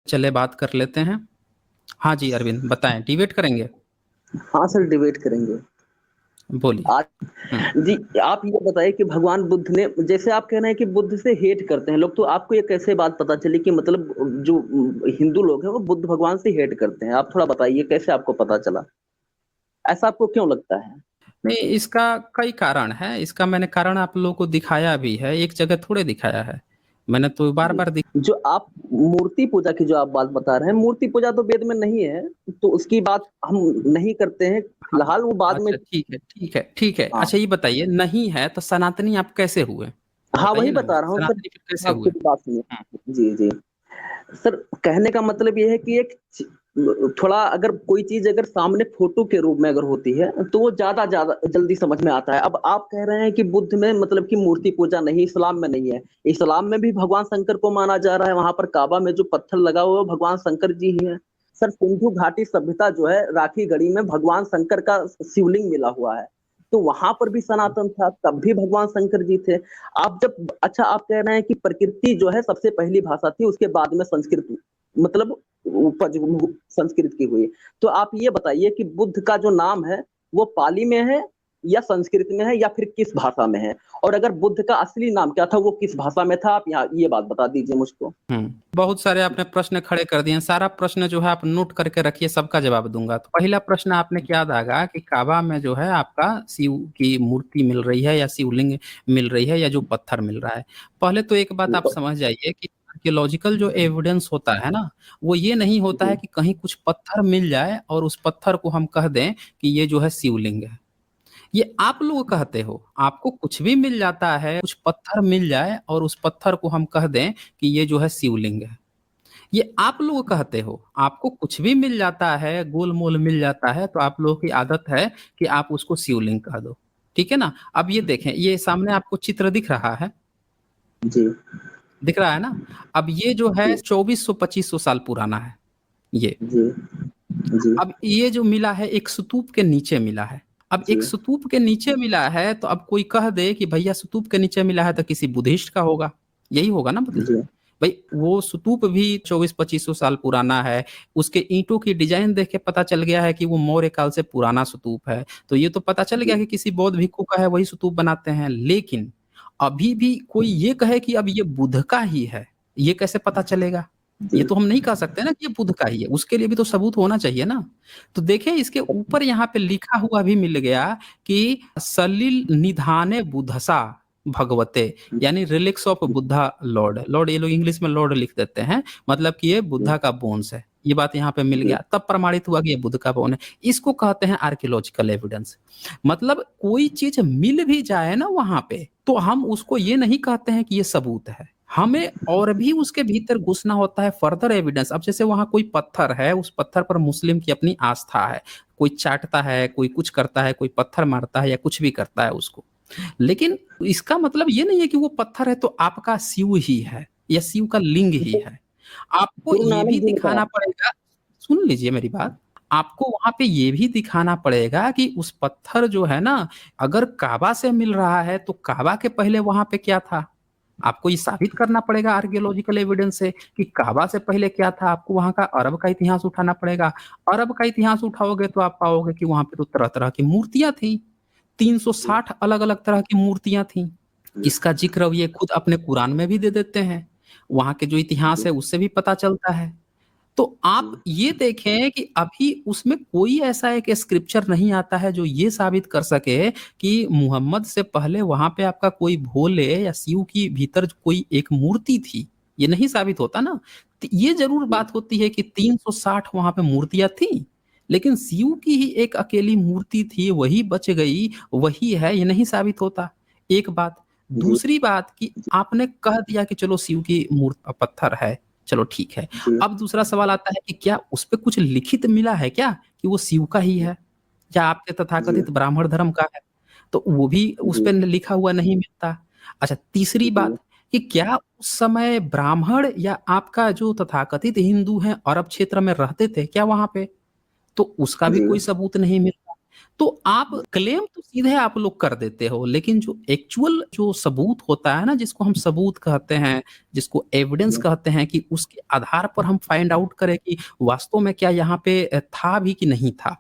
चले बात कर लेते हैं। हाँ जी, अरविंद बताएँ, डिबेट करेंगे? हाँ सर, डिबेट करेंगे। बोलिए। आज हुँ। जी, आप ये बताइए कि भगवान बुद्ध ने जैसे आप कह रहे हैं कि बुद्ध से हेट करते हैं लोग, तो आपको ये कैसे बात पता चली कि मतलब जो हिंदू लोग हैं, वो बुद्ध भगवान से हेट करते हैं? आप थोड़ा बताइए कैसे आपको पता चला? ऐसा आपको क्यों लगता है? नहीं, इसका कई कारण हैं, इसका मैंने कारण आप लोगों को दिखाया भी है, एक जगह थोड़े दिखाया है। मैंने तो जी, बार-बार दि जो आप मूर्ति पूजा की जो आप बात बता रहे हैं, मूर्ति पूजा तो वेद में नहीं है, तो उसकी बात हम नहीं करते हैं। हाँ, फिलहाल वो बाद में अच्छा ठीक है, ठीक है, ठीक है। हाँ। अच्छा ये बताइए नहीं है तो सनातनी आप कैसे हुए? हाँ, वही बताइए ना, बता रहा हूँ सर। सनातनी फिर कैसे हाँ, हुए? पूरी बात सुनिए। हुँ। जी, जी। सर, कहने का मतलब ये है कि एक थोड़ा अगर कोई चीज़ अगर सामने फ़ोटो के रूप में अगर होती है, तो वो ज़्यादा ज़्यादा जल्दी समझ में आता है। अब आप कह रहे हैं कि बुद्ध में मतलब कि मूर्ति पूजा नहीं, इस्लाम में नहीं है। इस्लाम में भी भगवान शंकर को माना जा रहा है, वहाँ पर काबा में जो पत्थर लगा हुआ है, वो भगवान शंकर जी ही हैं। सर, सिंधु घाटी सभ्यता जो है, राखी गढ़ी में भगवान शंकर का शिवलिंग मिला हुआ है। तो वहाँ पर भी सनातन था, तब भी भगवान शंकर जी थे। आप जब अच्छा आप कह रहे हैं कि प्रकृति जो है सबसे पहली भाषा थी, उसके बाद में संस्कृत मतलब उपज संस्कृत की हुई। तो आप ये बताइए कि बुद्ध का जो नाम है, वो पाली में है या संस्कृत में है या फिर किस भाषा में है? और अगर बुद्ध का असली नाम क्या था, वो किस भाषा में था? आप यहाँ ये बात बता दीजिए मुझको। बहुत सारे आपने प्रश्न खड़े कर दिए हैं, सारा प्रश्न जो है आप नोट करके रखिए, सबका जवाब दूँगा। तो पहला प्रश्न आपने क्या दागा कि काबा में जो है आपका शिव की मूर्ति मिल रही है या शिवलिंग मिल रही है या जो पत्थर मिल रहा है। पहले तो एक बात आप जी, समझ जाइए कि आर्कियोलॉजिकल जो एविडेंस होता है ना, वो ये नहीं होता है जी, कि कहीं कुछ पत्थर मिल जाए और उस पत्थर को हम कह दें कि ये जो है शिवलिंग है। ये आप लोग कहते हो, आपको कुछ भी मिल जाता है, कुछ पत्थर मिल जाए और उस पत्थर को हम कह दें कि ये जो है शिवलिंग है। ये आप लोग कहते हो, आपको कुछ भी मिल जाता है, गोल-मोल मिल जाता है, तो आप लोगों की आदत है कि आप उसको शिवलिंग कह दो। ठीक है ना? अब ये देखें, ये सामने आपको चित्र दिख रहा है? जी, दिख रहा है ना? अब ये जो है जी, 2400-2500 साल पुराना है, ये। जी, जी, अब ये जो मिला है एक स्तूप के नीचे मिला है। अब जी, एक स्तूप के नीचे मिला है तो अब कोई कह दे कि भैया स्तूप के नीचे मिला है तो किसी बुद्धिस्ट का होगा। यही होगा ना मतलब? जी, भई वो स्तूप भी 24-2500 साल पुराना है। उसके ईंटों की डिज़ाइन देख के पता चल गया है कि वो मौर्य काल से पुराना स्तूप है। तो ये तो पता चल गया जी, कि किसी बौद्ध भिक्षु का है वही स्तूप बनाते हैं। लेकिन अभी भी कोई ये कहे कि अब ये बुद्ध का ही है, ये कैसे पता चलेगा? ये जी, तो हम नहीं कह सकते ना कि ये बुद्ध का ही है, उसके लिए भी तो सबूत होना चाहिए ना। तो देखिए इसके ऊपर यहाँ पे लिखा हुआ भी मिल गया कि सलिल निधाने बुधसा भगवते यानी relics of Buddha Lord. Lord ये लोग इंग्लिश में लॉर्ड लिख देते हैं, मतलब कि ये बुद्धा का बोन्स है। ये बात यहाँ पे मिल जी, गया, तब प्रमाणित हुआ कि ये बुद्ध का बोन है। इसको कहते हैं आर्कियोलॉजिकल एविडेंस। मतलब कोई चीज़ मिल भी जाए ना वहाँ पे, तो हम उसको ये नहीं कहते हैं कि ये सबूत है। हमें और भी उसके भीतर घुसना होता है फर्दर एविडेंस। अब जैसे वहाँ कोई पत्थर है, उस पत्थर पर मुस्लिम की अपनी आस्था है। कोई चाटता है, कोई कुछ करता है, कोई पत्थर मारता है या कुछ भी करता है उसको। लेकिन इसका मतलब ये नहीं है कि वो पत्थर है तो आपका शिव ही है या शिव का लिंग ही है। आपको गुरु ये नानक भी जी ने कहा। दिखाना पड़ेगा, सुन लीजिए मेरी बात। आपको वहाँ पे ये भी दिखाना पड़ेगा कि उस पत्थर जो है ना, अगर काबा से मिल रहा है तो काबा के पहले वहाँ पे क्या था? आपको ये साबित करना पड़ेगा आर्कियोलॉजिकल एविडेंस से कि काबा से पहले क्या था। आपको वहाँ का अरब का इतिहास उठाना पड़ेगा। अरब का इतिहास उठाओगे तो आप पाओगे कि वहाँ पे तो तरह-तरह की मूर्तियाँ थी। जी, 360 अलग-अलग तरह की मूर्तियाँ थीं। जी, इसका ज़िक्र ये खुद अपने कुरान में भी दे देते हैं। वहाँ के जो इतिहास जी, है उससे भी पता चलता है। तो जी, आप ये देखें कि अभी उसमें कोई ऐसा एक स्क्रिप्चर नहीं आता है जो ये साबित कर सके कि मुहम्मद से पहले वहाँ पे आपका कोई भोले या शिव की भीतर कोई एक मूर्ति थी। ये नहीं साबित होता ना। तो ये ज़रूर जी, बात होती है कि 360 वहाँ पे मूर्तियाँ थी, लेकिन शिव की ही एक अकेली मूर्ति थी, वही बच गई, वही है, ये नहीं साबित होता। एक बात। जी, दूसरी बात कि आपने कह दिया कि चलो शिव की पत्थर है, चलो ठीक है। जी, अब दूसरा सवाल आता है कि क्या उसपे कुछ लिखित मिला है क्या कि वो शिव का ही है या आपके जी, तथाकथित ब्राह्मण धर्म का है? तो वो भी जी, उसपे लिखा हुआ नहीं मिलता। अच्छा तीसरी जी, बात कि क्या उस समय ब्राह्मण या आपका जो तथाकथित हिंदू हैं अरब क्षेत्र में रहते थे क्या वहाँ पे? तो उसका भी जी, कोई सबूत नहीं मिलता। तो आप क्लेम तो सीधे आप लोग कर देते हो, लेकिन जो एक्चुअल जो सबूत होता है ना, जिसको हम सबूत कहते हैं, जिसको एविडेंस कहते हैं, कि उसके आधार पर हम फाइंड आउट करें कि वास्तव में क्या यहाँ पे था भी कि नहीं था,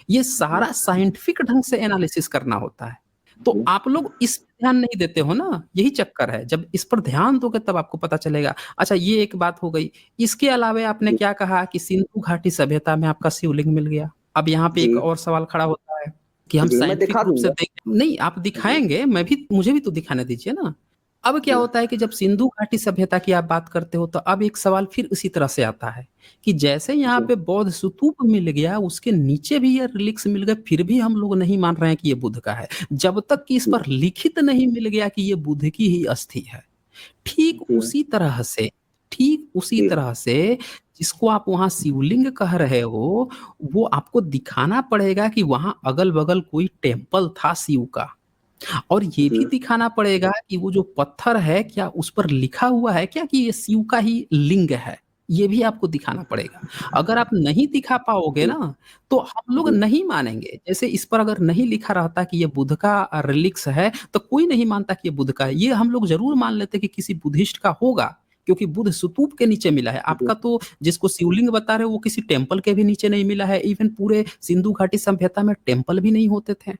ये सारा साइंटिफिक ढंग से एनालिसिस करना होता है। तो आप लोग इस पे ध्यान नहीं देते हो ना, यही चक्कर है। जब इस पर ध्यान दोगे तब आपको पता चलेगा। अच्छा, ये एक बात हो गई। इसके अलावा आपने क्या कहा कि सिंधु घाटी सभ्यता में आपका शिवलिंग मिल गया। अब यहाँ पे एक जी और सवाल खड़ा होता है कि हम जी मैं साइंटिफिक दिखा रूप से दूंगा। देखें, नहीं आप जी दिखाएंगे, मुझे भी तो दिखाने दीजिए ना। अब क्या जी होता है कि जब सिंधु घाटी सभ्यता की आप बात करते हो, तो अब एक सवाल फिर उसी तरह से आता है कि जैसे यहाँ जी पे बौद्ध स्तूप मिल गया, उसके नीचे भी ये रिलिक्स मिल गए, फिर भी हम लोग नहीं मान रहे हैं कि ये बुद्ध का है, जब तक कि इस जी पर लिखित नहीं मिल गया कि ये बुद्ध की ही अस्थि है। ठीक जी उसी तरह से, ठीक उसी जी तरह से जिसको आप वहां शिवलिंग कह रहे हो, वो आपको दिखाना पड़ेगा कि वहां अगल बगल कोई टेम्पल था शिव का, और ये जी भी दिखाना पड़ेगा कि वो जो पत्थर है, क्या उस पर लिखा हुआ है क्या कि ये शिव का ही लिंग है। ये भी आपको दिखाना पड़ेगा। अगर आप नहीं दिखा पाओगे जी ना, तो हम लोग जी नहीं मानेंगे। जैसे इस पर अगर नहीं लिखा रहता कि ये बुद्ध का रिलिक्स है, तो कोई नहीं मानता कि ये बुद्ध का है। ये हम लोग जरूर मान लेते कि किसी बुद्धिस्ट का होगा, क्योंकि बुद्ध स्तूप के नीचे मिला है। जी आपका तो जिसको शिवलिंग बता रहे हो, वो किसी टेम्पल के भी नीचे नहीं मिला है। इवन पूरे सिंधु घाटी सभ्यता में टेम्पल भी नहीं होते थे।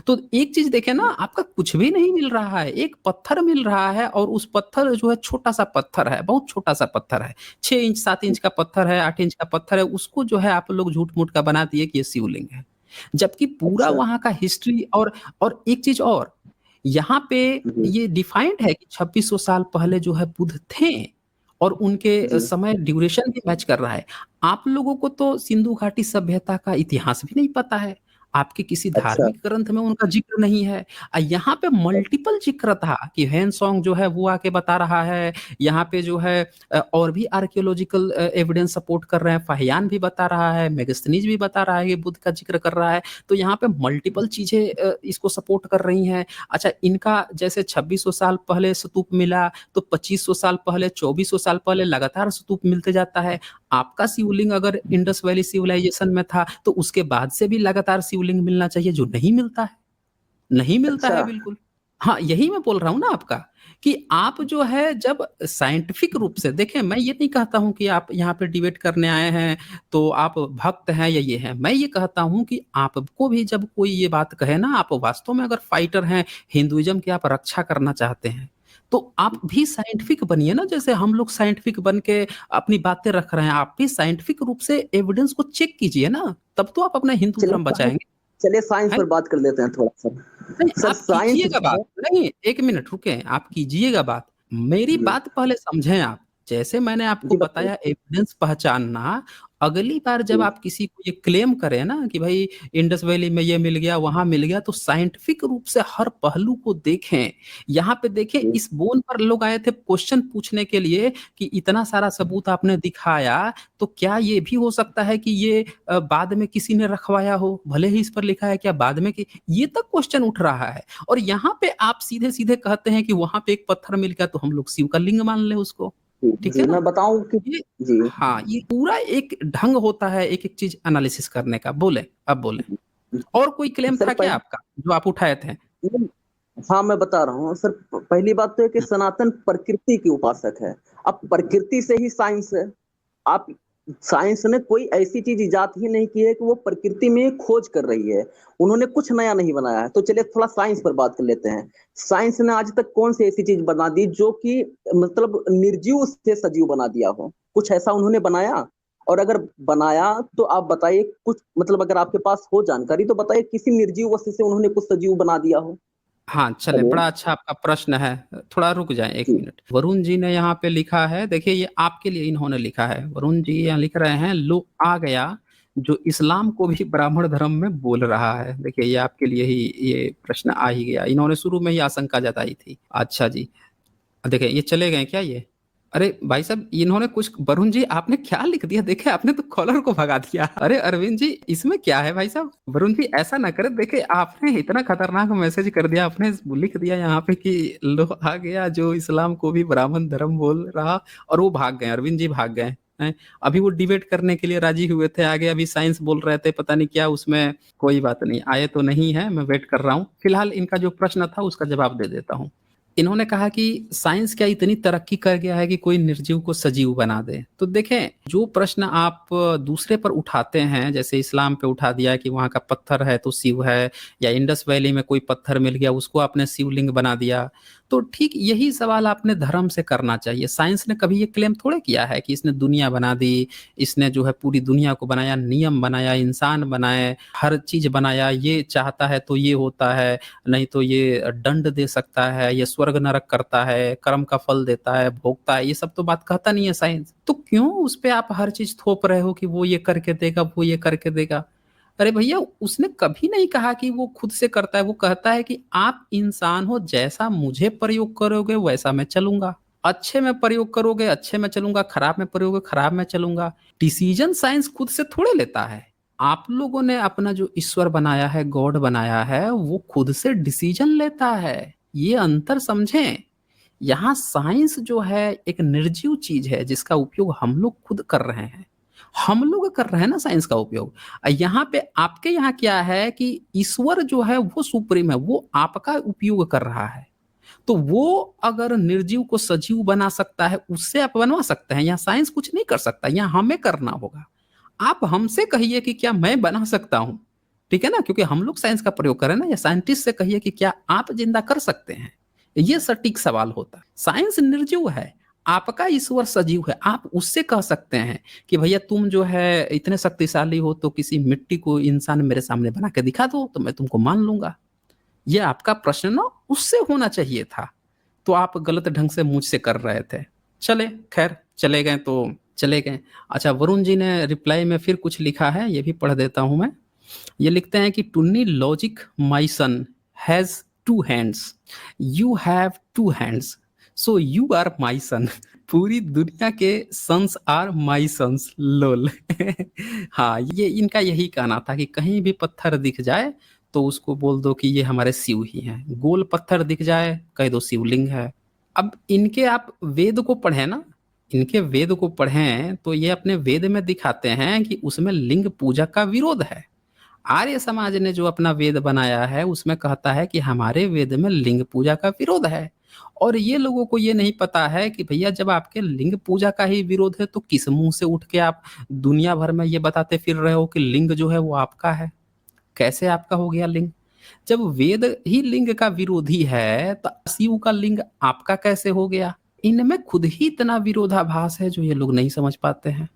तो एक चीज देखे ना, आपका कुछ भी नहीं मिल रहा है, एक पत्थर मिल रहा है, और उस पत्थर जो है छोटा सा पत्थर है, बहुत छोटा सा पत्थर है, 6 इंच 7 इंच का पत्थर है, 8 इंच का पत्थर है, उसको जो है आप लोग झूठ मूठ का बना दिए कि ये शिवलिंग है। जबकि पूरा अच्छा वहां का हिस्ट्री, और एक चीज और, यहाँ पे जी ये डिफाइंड है कि 2600 साल पहले जो है बुद्ध थे, और उनके जी समय ड्यूरेशन भी मैच कर रहा है। आप लोगों को तो सिंधु घाटी सभ्यता का इतिहास भी नहीं पता है, आपके किसी अच्छा धार्मिक ग्रंथ में उनका जिक्र नहीं है। यहाँ पे मल्टीपल जिक्र था कि हैंसोंग जो है वो आके बता रहा है, यहाँ पे जो है और भी आर्कियोलॉजिकल एविडेंस सपोर्ट कर रहे हैं, फाहियान भी बता रहा है, मेगस्थनीज भी बता रहा है, ये बुद्ध का जिक्र कर रहा है। तो यहाँ पे मल्टीपल चीजें इसको सपोर्ट कर रही हैं। अच्छा, इनका जैसे 2600 साल पहले स्तूप मिला, तो 2500 साल पहले, 2400 साल पहले लगातार स्तूप मिलते जाता है। आपका शिवलिंग अगर इंडस वैली सिविलाइजेशन में था, तो उसके बाद से भी लगातार शिवलिंग मिलना चाहिए, जो नहीं मिलता है, नहीं मिलता अच्छा है बिल्कुल। हाँ, यही मैं बोल रहा हूँ ना आपका, कि आप जो है जब साइंटिफिक रूप से देखें, मैं ये नहीं कहता हूँ कि आप यहाँ पे डिबेट करने आए हैं तो आप भक्त हैं या ये हैं। मैं ये कहता हूँ कि आपको भी जब कोई ये बात कहे ना, आप वास्तव में अगर फाइटर हैं, हिंदुइज्म की आप रक्षा करना चाहते हैं, तो आप भी साइंटिफिक बनिए ना। जैसे हम लोग साइंटिफिक बन के अपनी बातें रख रहे हैं, आप भी साइंटिफिक रूप से एविडेंस को चेक कीजिए ना, तब तो आप अपना हिंदू चलिए धर्म बचाएंगे। चलिए साइंस है पर बात कर लेते हैं थोड़ा सा। नहीं, सर आप साइंस कीजिएगा जो बात, है नहीं 1 मिनट रुकें, आप कीजिएगा बात। मेरी जी बात पहले समझें आप। जैसे मैंने आपको जी बताइए। बताया एविडेंस पहचानना, अगली बार जब जी आप किसी को ये क्लेम करें ना कि भाई इंडस वैली में ये मिल गया, वहाँ मिल गया, तो साइंटिफिक रूप से हर पहलू को देखें। यहाँ पे देखें, जी इस बोन पर लोग आए थे क्वेश्चन पूछने के लिए कि इतना सारा सबूत आपने दिखाया, तो क्या ये भी हो सकता है कि ये बाद में किसी ने रखवाया हो? भले ही इस पर लिखा है क्या बाद में, कि ये तक क्वेश्चन उठ रहा है। और यहाँ पे आप सीधे-सीधे कहते हैं कि वहाँ पे एक पत्थर मिल गया, तो हम लोग शिव का लिंग मान लें उसको। जी ठीक है जी ना? मैं बताऊं कि ये जी हाँ, ये पूरा एक ढंग होता है एक-एक चीज़ एनालिसिस करने का। बोलें, अब बोलें। और कोई क्लेम सर था क्या आपका, जो आप उठाए थे? हाँ, मैं बता रहा हूँ। सर पहली बात तो है कि सनातन प्रकृति की उपासक है। अब प्रकृति से ही साइंस है। आप साइंस ने कोई ऐसी चीज़ इजाद ही नहीं की है कि वो प्रकृति में खोज कर रही है। उन्होंने कुछ नया नहीं बनाया है। तो चलिए थोड़ा साइंस पर बात कर लेते हैं। साइंस ने आज तक कौन सी ऐसी चीज़ बना दी जो कि मतलब निर्जीव से सजीव बना दिया हो? कुछ ऐसा उन्होंने बनाया? और अगर बनाया तो आप बताइए कुछ मतलब अगर आपके पास हो जानकारी तो बताइए किसी निर्जीव वस्तु से उन्होंने कुछ सजीव बना दिया हो? हाँ, चलें, हेलो? बड़ा अच्छा आपका प्रश्न है। थोड़ा रुक जाएँ 1 जी, मिनट। वरुण जी ने यहाँ पे लिखा है, देखिए ये आपके लिए इन्होंने लिखा है। वरुण जी यहाँ लिख रहे हैं, लो आ गया, जो इस्लाम को भी ब्राह्मण धर्म में बोल रहा है। देखिए ये आपके लिए ही ये प्रश्न आ ही गया। इन्होंने शुरू में ही आशंका जताई थी। अच्छा जी। देखिए ये चले गए क्या ये? अरे भाई साहब, इन्होंने कुछ, वरुण जी आपने क्या लिख दिया? देखिए आपने तो कॉलर को भगा दिया। अरे अरविंद जी, इसमें क्या है भाई साहब? वरुण जी ऐसा ना करें, देखिए आपने इतना खतरनाक मैसेज कर दिया, आपने लिख दिया यहाँ पे कि लो आ गया जो इस्लाम को भी ब्राह्मण धर्म बोल रहा, और वो भाग गए, अरविंद जी भाग गए। हैं। अभी वो डिबेट करने के लिए राजी हुए थे आगे, अभी साइंस बोल रहे थे, पता नहीं क्या उसमें। कोई बात नहीं, आए तो नहीं है, मैं वेट कर रहा हूँ। फिलहाल इनका जो प्रश्न था उसका जवाब दे देता हूँ। इन्होंने कहा कि साइंस क्या इतनी तरक्की कर गया है कि कोई निर्जीव को सजीव बना दे? तो देखें, जो प्रश्न आप दूसरे पर उठाते हैं, जैसे इस्लाम पे उठा दिया कि वहाँ का पत्थर है तो शिव है, या इंडस वैली में कोई पत्थर मिल गया उसको आपने शिवलिंग बना दिया, तो ठीक यही सवाल आपने धर्म से करना चाहिए। साइंस ने कभी ये क्लेम थोड़े किया है कि इसने दुनिया बना दी, इसने जो है पूरी दुनिया को बनाया, नियम बनाया, इंसान बनाए, हर चीज़ बनाया, ये चाहता है तो ये होता है, नहीं तो ये दंड दे सकता है, ये स्वर्ग नरक करता है, कर्म का फल देता है, भोगता है, ये सब तो बात कहता नहीं है साइंस। तो क्यों उस पे आप हर चीज़ थोप रहे हो कि वो ये करके देगा, वो ये करके देगा? अरे भैया, उसने कभी नहीं कहा कि वो खुद से करता है, वो कहता है कि आप इंसान हो, जैसा मुझे प्रयोग करोगे वैसा मैं चलूंगा। अच्छे में प्रयोग करोगे अच्छे में चलूंगा, खराब में प्रयोग करोगे खराब में चलूंगा। डिसीजन साइंस खुद से थोड़े लेता है। आप लोगों ने अपना जो ईश्वर बनाया है, गॉड बनाया है, वो खुद से डिसीजन लेता है। ये अंतर समझें। यहाँ साइंस जो है एक निर्जीव चीज है जिसका उपयोग हम लोग खुद कर रहे हैं। हम लोग कर रहे हैं ना साइंस का उपयोग। यहाँ पे आपके यहाँ क्या है कि ईश्वर जो है वो सुप्रीम है, वो आपका उपयोग कर रहा है। तो वो अगर निर्जीव को सजीव बना सकता है, उससे आप बनवा सकते हैं। यहाँ साइंस कुछ नहीं कर सकता, यहाँ हमें करना होगा। आप हमसे कहिए कि क्या मैं बना सकता हूँ, ठीक है ना, क्योंकि हम लोग साइंस का प्रयोग करें ना। या साइंटिस्ट से कहिए कि क्या आप जिंदा कर सकते हैं, ये सटीक सवाल होता है। साइंस निर्जीव है, आपका ईश्वर सजीव है। आप उससे कह सकते हैं कि भैया तुम जो है इतने शक्तिशाली हो तो किसी मिट्टी को इंसान मेरे सामने बना के दिखा दो तो मैं तुमको मान लूंगा। ये आपका प्रश्न ना उससे होना चाहिए था, तो आप गलत ढंग से मुझसे कर रहे थे। चले, खैर चले गए तो चले गए। अच्छा, वरुण जी ने रिप्लाई में फिर कुछ लिखा है, ये भी पढ़ देता हूं मैं। ये लिखते हैं कि Tunni logic my son has two hands, you have two hands, so you are my son. पूरी दुनिया के sons are my sons, lol. हाँ, ये इनका यही कहना था कि कहीं भी पत्थर दिख जाए तो उसको बोल दो कि ये हमारे शिव ही हैं। गोल पत्थर दिख जाए कह दो शिवलिंग है। अब इनके आप वेद को पढ़ें ना, इनके वेद को पढ़ें तो ये अपने वेद में दिखाते हैं कि उसमें लिंग पूजा का विरोध है। आर्य समाज ने जो अपना वेद बनाया है उसमें कहता है कि हमारे वेद में लिंग पूजा का विरोध है। और ये लोगों को ये नहीं पता है कि भैया जब आपके लिंग पूजा का ही विरोध है तो किस मुंह से उठ के आप दुनिया भर में ये बताते फिर रहे हो कि लिंग जो है वो आपका है। कैसे आपका हो गया लिंग? जब वेद ही लिंग का विरोधी है तो शिव का लिंग आपका कैसे हो गया? इनमें खुद ही इतना विरोधाभास है जो ये लोग नहीं समझ पाते हैं।